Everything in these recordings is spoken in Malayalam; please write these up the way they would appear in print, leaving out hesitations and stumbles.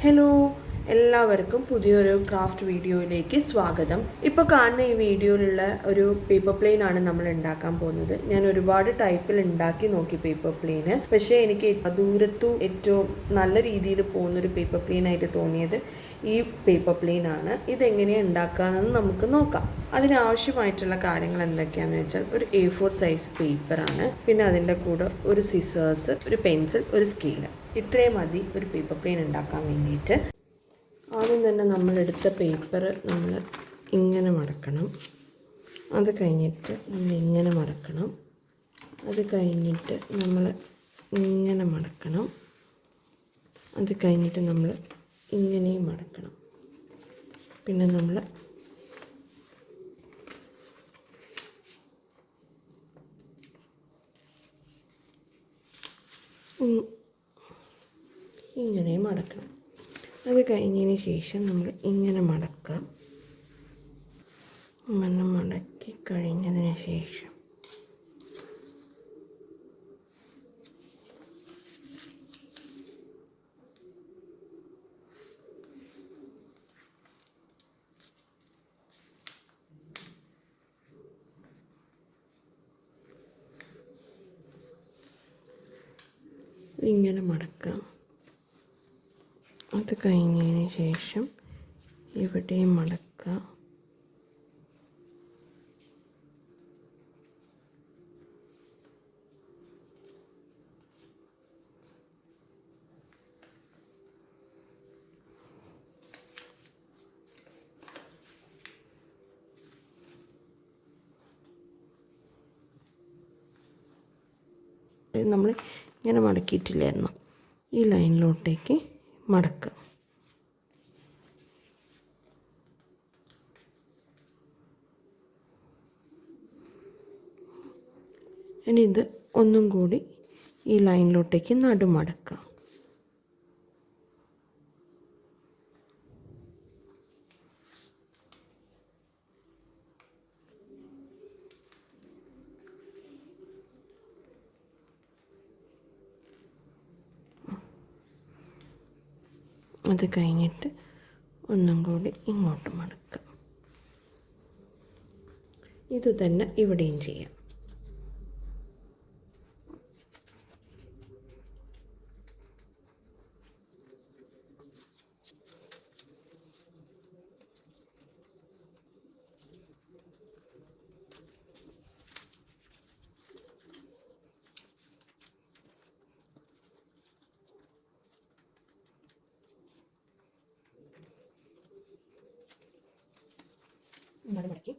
ഹലോ, എല്ലാവർക്കും പുതിയൊരു ക്രാഫ്റ്റ് വീഡിയോയിലേക്ക് സ്വാഗതം. ഇപ്പോൾ കാണുന്ന ഈ വീഡിയോയിലുള്ള ഒരു പേപ്പർ പ്ലെയിൻ ആണ് നമ്മൾ ഉണ്ടാക്കാൻ പോകുന്നത്. ഞാൻ ഒരുപാട് ടൈപ്പിൽ ഉണ്ടാക്കി നോക്കി പേപ്പർ പ്ലെയിന്, പക്ഷേ എനിക്ക് ദൂരത്തു ഏറ്റവും നല്ല രീതിയിൽ പോകുന്നൊരു പേപ്പർ പ്ലെയിൻ ആയിട്ട് തോന്നിയത് ഈ പേപ്പർ പ്ലെയിൻ ആണ്. ഇതെങ്ങനെയാണ് ഉണ്ടാക്കാമെന്ന് നമുക്ക് നോക്കാം. അതിനാവശ്യമായിട്ടുള്ള കാര്യങ്ങൾ എന്തൊക്കെയാണെന്ന് വെച്ചാൽ ഒരു A4 സൈസ് പേപ്പറാണ്, പിന്നെ അതിൻ്റെ കൂടെ ഒരു സിസേഴ്സ്, ഒരു പെൻസിൽ, ഒരു സ്കെയില്. ഇത്രയും മതി ഒരു പേപ്പർ പ്ലെയിൻ ഉണ്ടാക്കാൻ വേണ്ടിയിട്ട്. ആദ്യം തന്നെ നമ്മളെടുത്ത പേപ്പർ നമ്മൾ ഇങ്ങനെ മടക്കണം. അത് കഴിഞ്ഞിട്ട് നമ്മൾ ഇങ്ങനെ മടക്കണം. അത് കഴിഞ്ഞിട്ട് നമ്മൾ ഇങ്ങനെ മടക്കണം. അത് കഴിഞ്ഞിട്ട് നമ്മൾ ഇങ്ങനെയും മടക്കണം. പിന്നെ നമ്മൾ ഇങ്ങനെ മടക്കണം. അത് കഴിഞ്ഞതിന് ശേഷം നമ്മൾ ഇങ്ങനെ മടക്കാം. ഇങ്ങനെ മടക്കി കഴിഞ്ഞതിന് ശേഷം ഇങ്ങനെ മടക്കാം. അത് കഴിഞ്ഞതിന് ശേഷം ഇവിടെയും മടക്കാം. നമ്മൾ ഇങ്ങനെ മടക്കിയിട്ടില്ലായിരുന്നു, ഈ ലൈനിലോട്ടേക്ക് മടക്കുക. ഇനി ഇത് ഒന്നും കൂടി ഈ ലൈനിലോട്ടേക്ക് നടുമടക്കാം. അത് കഴിഞ്ഞിട്ട് ഒന്നും കൂടി ഇങ്ങോട്ട് മടക്കുക. ഇത് തന്നെ ഇവിടെയും ചെയ്യാം. മടക്കി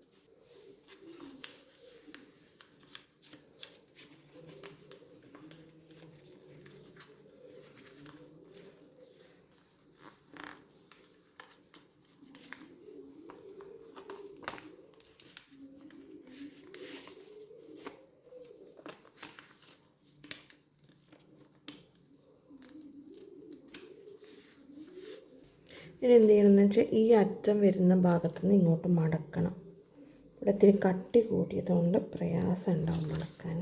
ഇനി എന്ത് ചെയ്യണമെന്ന് വെച്ചാൽ ഈ അറ്റം വരുന്ന ഭാഗത്തു നിന്ന് ഇങ്ങോട്ട് മടക്കണം. ഇവിടെ ഇത്തിരി കട്ടി കൂടിയതുകൊണ്ട് പ്രയാസം ഉണ്ടാവും മടക്കാൻ.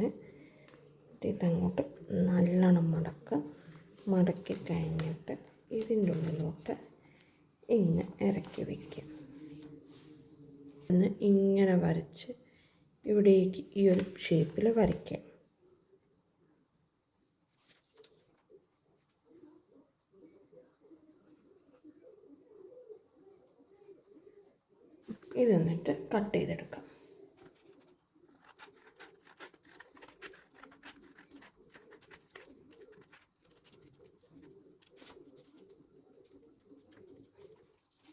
ഇതങ്ങോട്ട് നല്ലോണം മടക്കുക. മടക്കി കഴിഞ്ഞിട്ട് ഇതിൻ്റെ ഉള്ളിലോട്ട് ഇങ്ങനെ ഇറക്കി വയ്ക്കുക. ഇങ്ങനെ വരച്ച് ഇവിടേക്ക് ഈ ഒരു ഷേപ്പിൽ വരയ്ക്കുക. ഇത് എന്നിട്ട് കട്ട് ചെയ്തെടുക്കാം.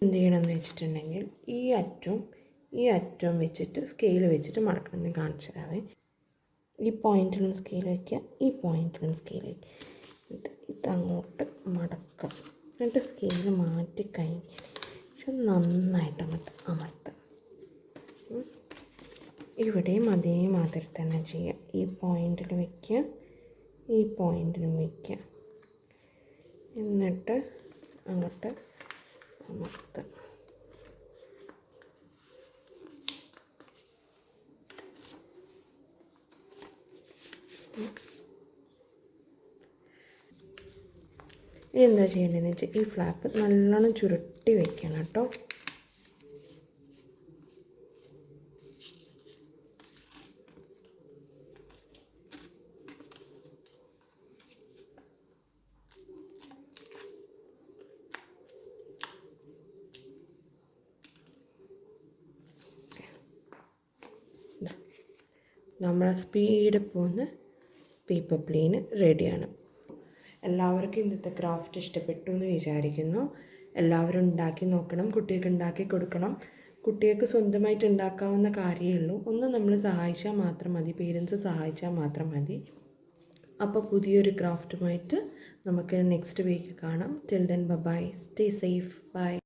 എന്ത് ചെയ്യണമെന്ന് വെച്ചിട്ടുണ്ടെങ്കിൽ ഈ അറ്റവും വെച്ചിട്ട് സ്കെയിൽ വെച്ചിട്ട് മടക്കണം. ഞാൻ കാണിച്ചു തരാവേ. ഈ പോയിന്റിലും സ്കെയിൽ വയ്ക്കുക, ഈ പോയിന്റിലും സ്കെയിൽ വയ്ക്കുക. എന്നിട്ട് ഇതങ്ങോട്ട് മടക്കുക. എന്നിട്ട് സ്കെയിൽ മാറ്റിക്കഴിഞ്ഞ് നന്നായിട്ട് അങ്ങോട്ട് അമർത്തുക. ഇവിടെയും അതേമാതിരി തന്നെ ചെയ്യുക. ഈ പോയിന്റിൽ വയ്ക്കുക, ഈ പോയിന്റിലും വയ്ക്കുക. എന്നിട്ട് അങ്ങോട്ട് അമർത്തുക. ഇനി എന്താ ചെയ്യേണ്ടതെന്ന് വെച്ചാൽ ഈ ഫ്ലാപ്പ് നല്ലോണം ചുരുട്ടി വയ്ക്കണം കേട്ടോ. നമ്മളെ സ്പീഡ് പോകുന്ന പേപ്പർ പ്ലെയിൻ റെഡിയാണ്. എല്ലാവർക്കും ഇന്നത്തെ ക്രാഫ്റ്റ് ഇഷ്ടപ്പെട്ടു എന്ന് വിചാരിക്കുന്നു. എല്ലാവരും ഉണ്ടാക്കി നോക്കണം, കുട്ടികൾക്ക് ഉണ്ടാക്കി കൊടുക്കണം. കുട്ടികൾക്ക് സ്വന്തമായിട്ട് ഉണ്ടാക്കാവുന്ന കാര്യമേ ഉള്ളൂ. ഒന്ന് നമ്മൾ സഹായിച്ചാൽ മാത്രം മതി, പേരൻസ് സഹായിച്ചാൽ മാത്രം മതി. അപ്പോൾ പുതിയൊരു ക്രാഫ്റ്റുമായിട്ട് നമുക്ക് നെക്സ്റ്റ് വീക്ക് കാണാം. Till then bye, stay safe, by.